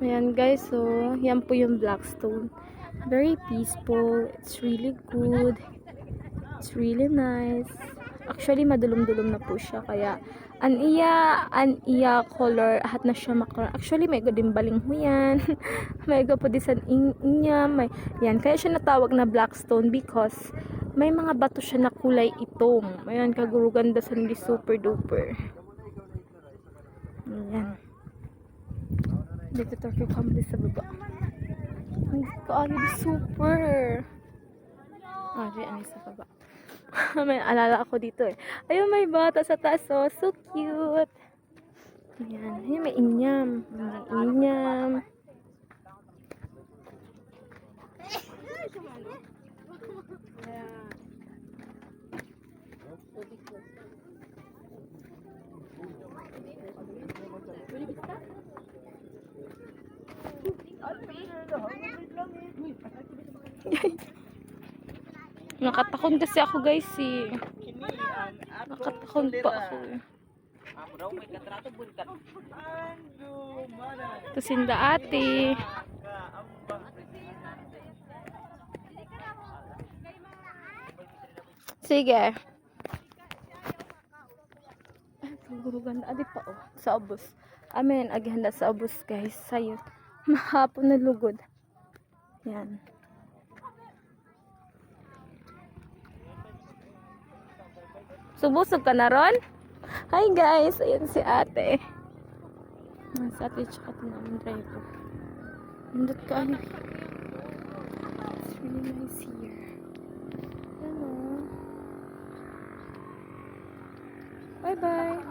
Ayan guys, so yan po yung Blackstone. Very peaceful. It's really good. It's really nice. Actually, madulom-dulom na po siya. Kaya, aniya color. Ahat na siya makro. Actually, may din baling ho yan. May po disan inya. Yan. Kaya siya natawag na Blackstone because may mga bato siya na kulay itong. Ayan, kaguruganda sa nili super duper. Ayan. Dito tayo kami sa baba. Ang kaagi super. Ano sa baba. May alala ako dito eh. Ayun, may bata sa taas. Oh, so cute. Ayan. Ayun, may inyam. May inyam. Nakatakon kasi ako guys eh. Nakatakon pa ako eh. Ito sinda ate. Sige. Ay, gurugan adi pa oh. Sa ubos. Amen. Aghanda sa ubos guys. Sayo. Mahapon na lugod. Yan. Subusog ka na ron? Hi guys, ayun si ate. Si ate tsaka ito namin driver. Nandot ka ano. It's really nice here. Hello. Bye bye.